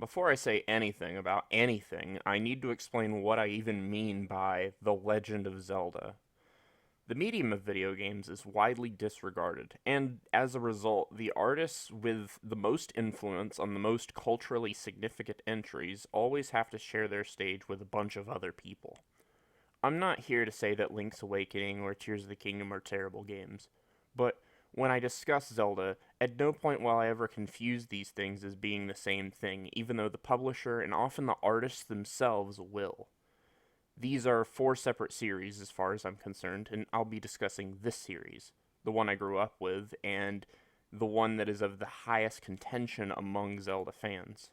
Before I say anything about anything, I need to explain what I even mean by The Legend of Zelda. The medium of video games is widely disregarded, and as a result, the artists with the most influence on the most culturally significant entries always have to share their stage with a bunch of other people. I'm not here to say that Link's Awakening or Tears of the Kingdom are terrible games, but when I discuss Zelda, at no point will I ever confuse these things as being the same thing, even though the publisher and often the artists themselves will. These are four separate series as far as I'm concerned, and I'll be discussing this series, the one I grew up with, and the one that is of the highest contention among Zelda fans.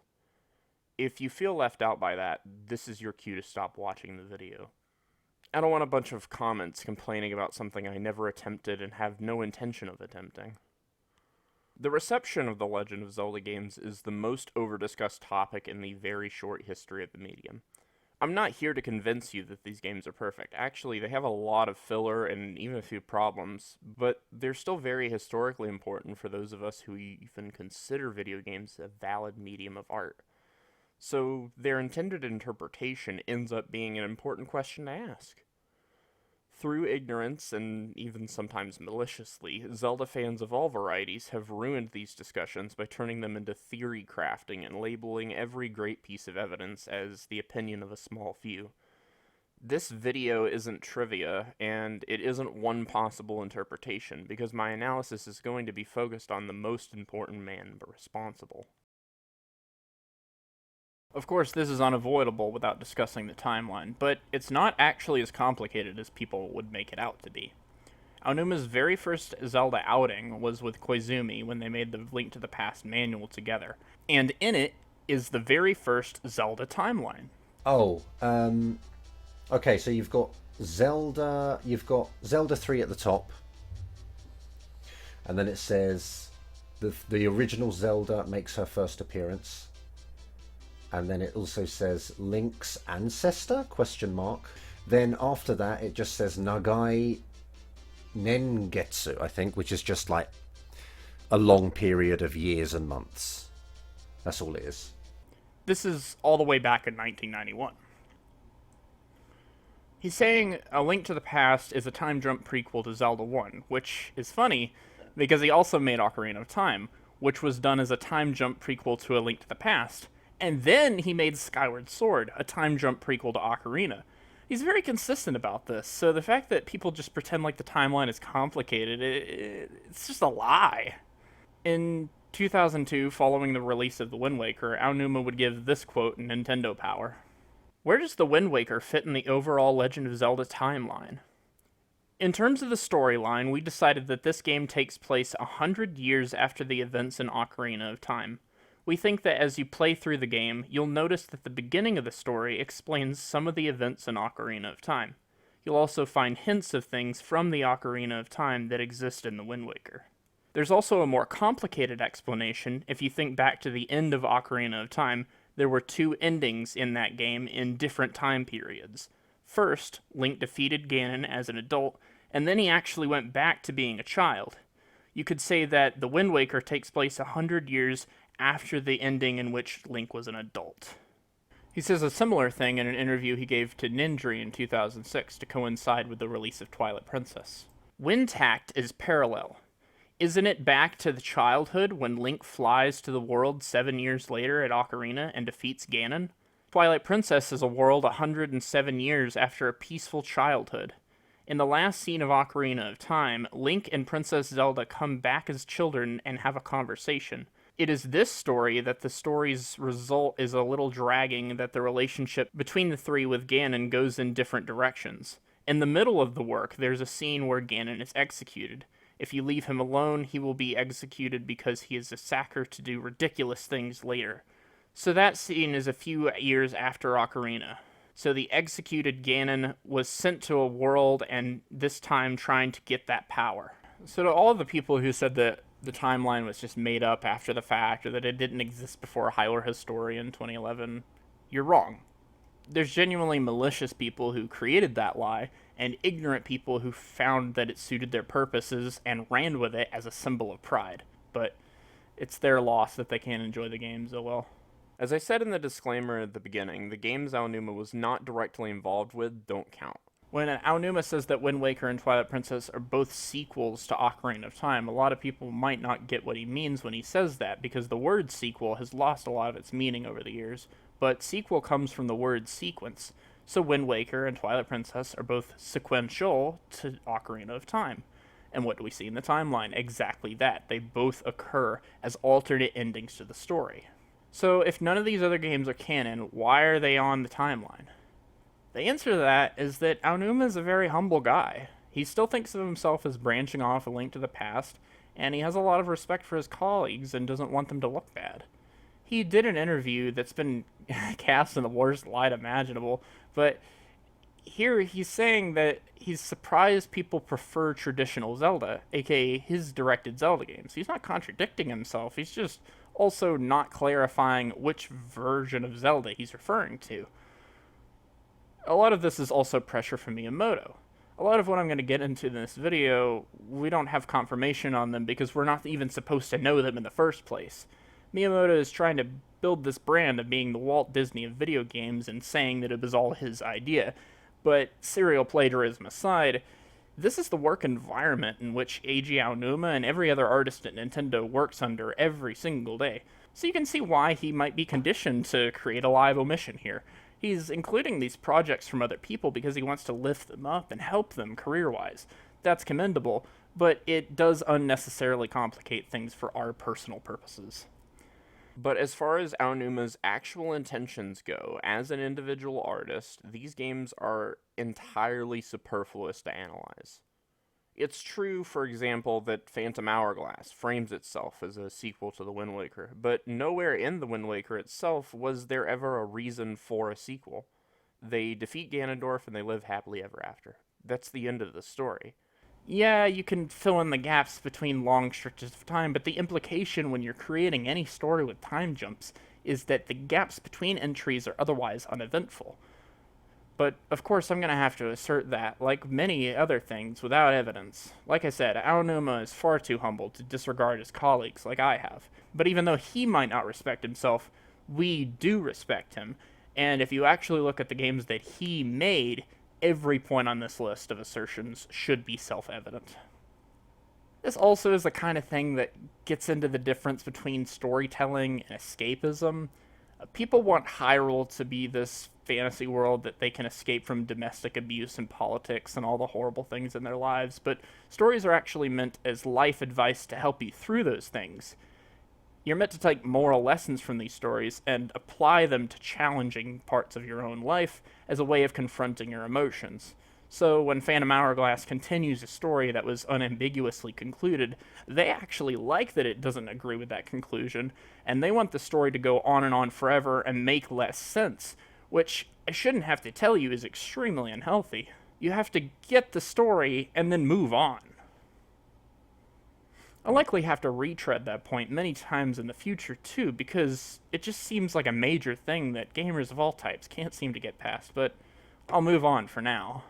If you feel left out by that, this is your cue to stop watching the video. I don't want a bunch of comments complaining about something I never attempted and have no intention of attempting. The reception of the Legend of Zelda games is the most over-discussed topic in the very short history of the medium. I'm not here to convince you that these games are perfect. Actually, they have a lot of filler and even a few problems, but they're still very historically important for those of us who even consider video games a valid medium of art. So their intended interpretation ends up being an important question to ask. Through ignorance, and even sometimes maliciously, Zelda fans of all varieties have ruined these discussions by turning them into theory crafting and labeling every great piece of evidence as the opinion of a small few. This video isn't trivia, and it isn't one possible interpretation, because my analysis is going to be focused on the most important man responsible. Of course, this is unavoidable without discussing the timeline, but it's not actually as complicated as people would make it out to be. Aonuma's very first Zelda outing was with Koizumi when they made the Link to the Past manual together, and in it is the very first Zelda timeline. Oh, okay. So you've got Zelda 3 at the top, and then it says the original Zelda makes her first appearance, and then it also says Link's ancestor question mark. Then after that, it just says Nagai Nengetsu, I think, which is just like a long period of years and months. That's all it is. This is all the way back in 1991. He's saying A Link to the Past is a time jump prequel to Zelda 1, which is funny because he also made Ocarina of Time, which was done as a time jump prequel to A Link to the Past. And then he made Skyward Sword, a time jump prequel to Ocarina. He's very consistent about this, so the fact that people just pretend like the timeline is complicated, it's just a lie. In 2002, following the release of The Wind Waker, Aonuma would give this quote in Nintendo Power. Where does The Wind Waker fit in the overall Legend of Zelda timeline? In terms of the storyline, we decided that this game takes place 100 years after the events in Ocarina of Time. We think that as you play through the game, you'll notice that the beginning of the story explains some of the events in Ocarina of Time. You'll also find hints of things from the Ocarina of Time that exist in the Wind Waker. There's also a more complicated explanation. If you think back to the end of Ocarina of Time, there were two endings in that game in different time periods. First, Link defeated Ganon as an adult, and then he actually went back to being a child. You could say that the Wind Waker takes place 100 years after the ending in which Link was an adult. He says a similar thing in an interview he gave to Nindri in 2006 to coincide with the release of Twilight Princess. Wind Tact is parallel. Isn't it back to the childhood when Link flies to the world 7 years later at Ocarina and defeats Ganon? Twilight Princess is a world 107 years after a peaceful childhood. In the last scene of Ocarina of Time, Link and Princess Zelda come back as children and have a conversation. It is this story that the story's result is a little dragging, that the relationship between the three with Ganon goes in different directions. In the middle of the work, there's a scene where Ganon is executed. If you leave him alone, he will be executed because he is a sacker to do ridiculous things later. So that scene is a few years after Ocarina. So the executed Ganon was sent to a world and this time trying to get that power. So to all of the people who said that the timeline was just made up after the fact, or that it didn't exist before Hyrule Historian 2011, you're wrong. There's genuinely malicious people who created that lie, and ignorant people who found that it suited their purposes and ran with it as a symbol of pride. But it's their loss that they can't enjoy the games so well. As I said in the disclaimer at the beginning, the games Aonuma was not directly involved with don't count. When Aonuma says that Wind Waker and Twilight Princess are both sequels to Ocarina of Time, a lot of people might not get what he means when he says that, because the word sequel has lost a lot of its meaning over the years, but sequel comes from the word sequence. So Wind Waker and Twilight Princess are both sequential to Ocarina of Time. And what do we see in the timeline? Exactly that. They both occur as alternate endings to the story. So if none of these other games are canon, why are they on the timeline? The answer to that is that Aonuma is a very humble guy. He still thinks of himself as branching off A Link to the Past, and he has a lot of respect for his colleagues and doesn't want them to look bad. He did an interview that's been cast in the worst light imaginable, but here he's saying that he's surprised people prefer traditional Zelda, aka his directed Zelda games. He's not contradicting himself, he's just also not clarifying which version of Zelda he's referring to. A lot of this is also pressure from Miyamoto. A lot of what I'm going to get into in this video, we don't have confirmation on them because we're not even supposed to know them in the first place. Miyamoto is trying to build this brand of being the Walt Disney of video games and saying that it was all his idea. But serial plagiarism aside, this is the work environment in which Eiji Aonuma and every other artist at Nintendo works under every single day. So you can see why he might be conditioned to create a live omission here. He's including these projects from other people because he wants to lift them up and help them career-wise. That's commendable, but it does unnecessarily complicate things for our personal purposes. But as far as Aonuma's actual intentions go, as an individual artist, these games are entirely superfluous to analyze. It's true, for example, that Phantom Hourglass frames itself as a sequel to The Wind Waker, but nowhere in The Wind Waker itself was there ever a reason for a sequel. They defeat Ganondorf and they live happily ever after. That's the end of the story. Yeah, you can fill in the gaps between long stretches of time, but the implication when you're creating any story with time jumps is that the gaps between entries are otherwise uneventful. But, of course, I'm going to have to assert that, like many other things, without evidence. Like I said, Aonuma is far too humble to disregard his colleagues like I have. But even though he might not respect himself, we do respect him. And if you actually look at the games that he made, every point on this list of assertions should be self-evident. This also is the kind of thing that gets into the difference between storytelling and escapism. People want Hyrule to be this fantasy world that they can escape from domestic abuse and politics and all the horrible things in their lives, but stories are actually meant as life advice to help you through those things. You're meant to take moral lessons from these stories and apply them to challenging parts of your own life as a way of confronting your emotions. So when Phantom Hourglass continues a story that was unambiguously concluded, they actually like that it doesn't agree with that conclusion, and they want the story to go on and on forever and make less sense, which I shouldn't have to tell you is extremely unhealthy. You have to get the story and then move on. I'll likely have to retread that point many times in the future too, because it just seems like a major thing that gamers of all types can't seem to get past, but I'll move on for now.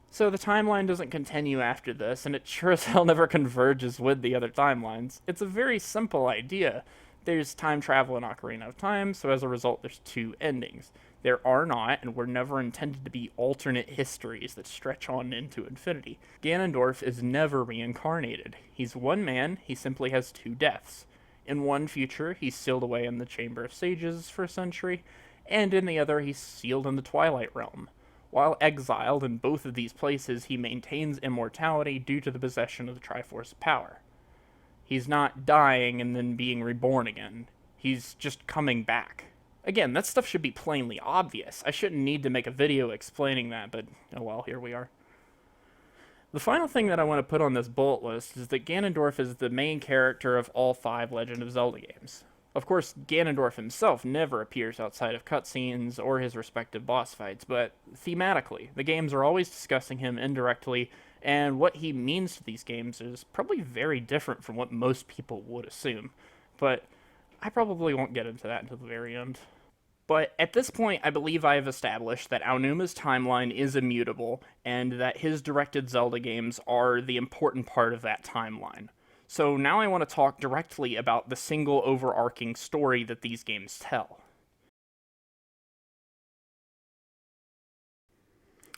So the timeline doesn't continue after this, and it sure as hell never converges with the other timelines. It's a very simple idea. There's time travel in Ocarina of Time, so as a result there's two endings. There are not, and were never intended to be, alternate histories that stretch on into infinity. Ganondorf is never reincarnated. He's one man, he simply has two deaths. In one future, he's sealed away in the Chamber of Sages for a century, and in the other, he's sealed in the Twilight Realm. While exiled in both of these places, he maintains immortality due to the possession of the Triforce of Power. He's not dying and then being reborn again. He's just coming back. Again, that stuff should be plainly obvious. I shouldn't need to make a video explaining that, but oh well, here we are. The final thing that I want to put on this bullet list is that Ganondorf is the main character of all 5 Legend of Zelda games. Of course, Ganondorf himself never appears outside of cutscenes or his respective boss fights, but thematically, the games are always discussing him indirectly, and what he means to these games is probably very different from what most people would assume. But I probably won't get into that until the very end. But at this point, I believe I have established that Aonuma's timeline is immutable, and that his directed Zelda games are the important part of that timeline. So now I want to talk directly about the single overarching story that these games tell.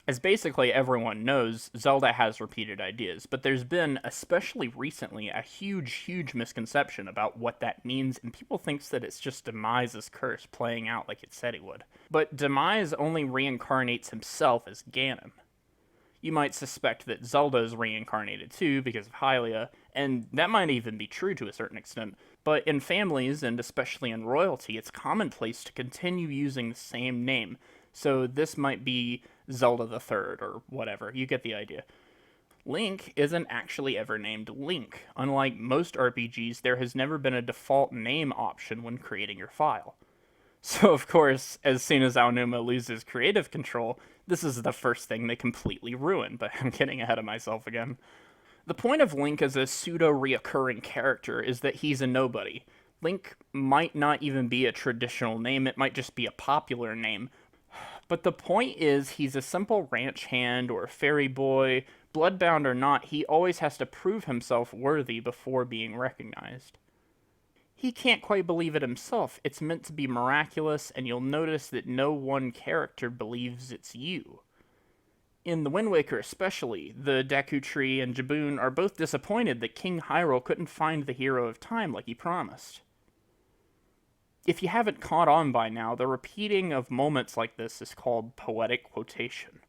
As basically everyone knows, Zelda has repeated ideas, but there's been, especially recently, a huge misconception about what that means, and people think that it's just Demise's curse playing out like it said he would. But Demise only reincarnates himself as Ganon. You might suspect that Zelda is reincarnated too because of Hylia, and that might even be true to a certain extent, but in families, and especially in royalty, it's commonplace to continue using the same name, so this might be Zelda the Third, or whatever, you get the idea. Link isn't actually ever named Link. Unlike most RPGs, there has never been a default name option when creating your file. So, of course, as soon as Aonuma loses creative control, this is the first thing they completely ruin, but I'm getting ahead of myself again. The point of Link as a pseudo-reoccurring character is that he's a nobody. Link might not even be a traditional name, it might just be a popular name. But the point is, he's a simple ranch hand or fairy boy. Bloodbound or not, he always has to prove himself worthy before being recognized. He can't quite believe it himself. It's meant to be miraculous, and you'll notice that no one character believes it's you. In the Wind Waker especially, the Deku Tree and Jaboon are both disappointed that King Hyrule couldn't find the Hero of Time like he promised. If you haven't caught on by now, the repeating of moments like this is called poetic quotation.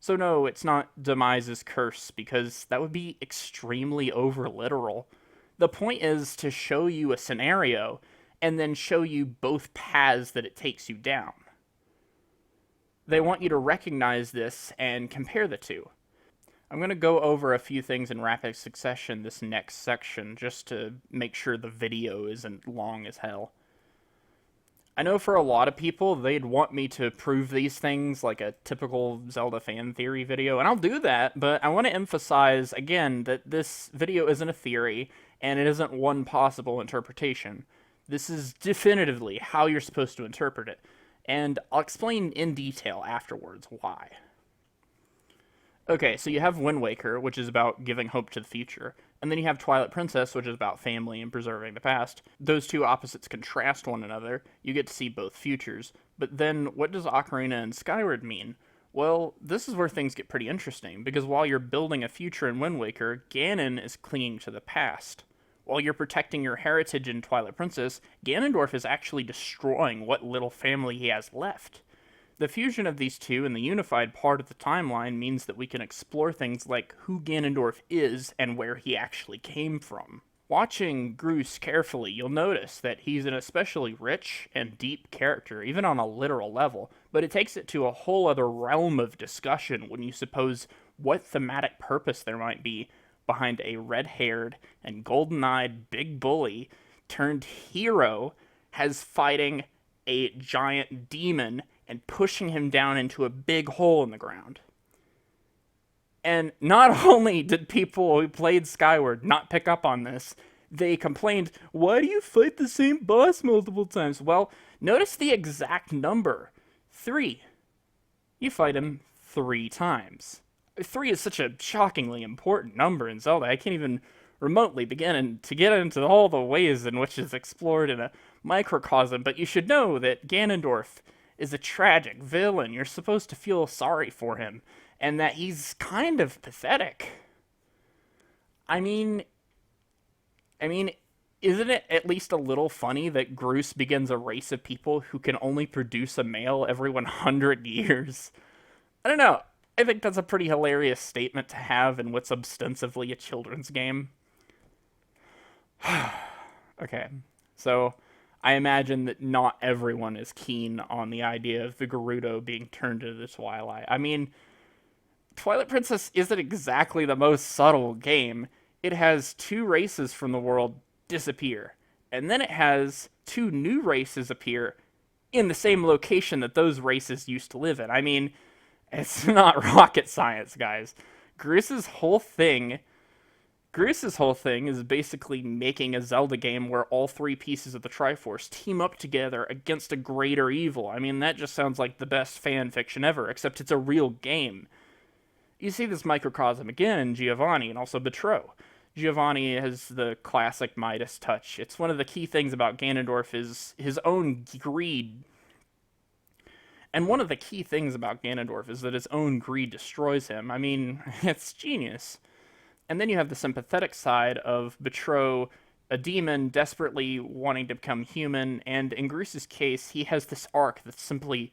So no, it's not Demise's curse, because that would be extremely over-literal. The point is to show you a scenario, and then show you both paths that it takes you down. They want you to recognize this and compare the two. I'm going to go over a few things in rapid succession this next section, just to make sure the video isn't long as hell. I know for a lot of people, they'd want me to prove these things like a typical Zelda fan theory video, and I'll do that, but I want to emphasize, again, that this video isn't a theory, and it isn't one possible interpretation. This is definitively how you're supposed to interpret it, and I'll explain in detail afterwards why. Okay, so you have Wind Waker, which is about giving hope to the future, and then you have Twilight Princess, which is about family and preserving the past. Those two opposites contrast one another. You get to see both futures. But then, what does Ocarina and Skyward mean? Well, this is where things get pretty interesting, because while you're building a future in Wind Waker, Ganon is clinging to the past. While you're protecting your heritage in Twilight Princess, Ganondorf is actually destroying what little family he has left. The fusion of these two in the unified part of the timeline means that we can explore things like who Ganondorf is and where he actually came from. Watching Groose carefully, you'll notice that he's an especially rich and deep character, even on a literal level, but it takes it to a whole other realm of discussion when you suppose what thematic purpose there might be behind a red-haired and golden-eyed big bully turned hero has fighting a giant demon and pushing him down into a big hole in the ground. And not only did people who played Skyward not pick up on this, they complained, why do you fight the same boss multiple times? Well, notice the exact number. 3. You fight him 3 times. 3 is such a shockingly important number in Zelda. I can't even remotely begin to get into all the ways in which it's explored in a microcosm, but you should know that Ganondorf is a tragic villain. You're supposed to feel sorry for him, and that he's kind of pathetic. I mean, isn't it at least a little funny that Groose begins a race of people who can only produce a male every 100 years? I don't know. I think that's a pretty hilarious statement to have in what's ostensibly a children's game. Okay, so I imagine that not everyone is keen on the idea of the Gerudo being turned into the Twilight. I mean, Twilight Princess isn't exactly the most subtle game. It has 2 races from the world disappear, and then it has 2 new races appear in the same location that those races used to live in. I mean, it's not rocket science, guys. Groose's whole thing is basically making a Zelda game where all 3 pieces of the Triforce team up together against a greater evil. I mean, that just sounds like the best fan fiction ever, except it's a real game. You see this microcosm again in Giovanni and also Betrow. Giovanni has the classic Midas touch. It's one of the key things about Ganondorf is his own greed. And one of the key things about Ganondorf is that his own greed destroys him. I mean, it's genius. And then you have the sympathetic side of Betro, a demon desperately wanting to become human, and in Groos's case, he has this arc that's simply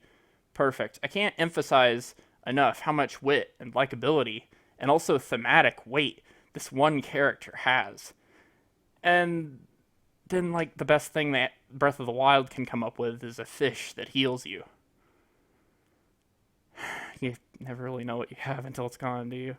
perfect. I can't emphasize enough how much wit and likability, and also thematic weight, this one character has. And then, like, the best thing that Breath of the Wild can come up with is a fish that heals you. You never really know what you have until it's gone, do you?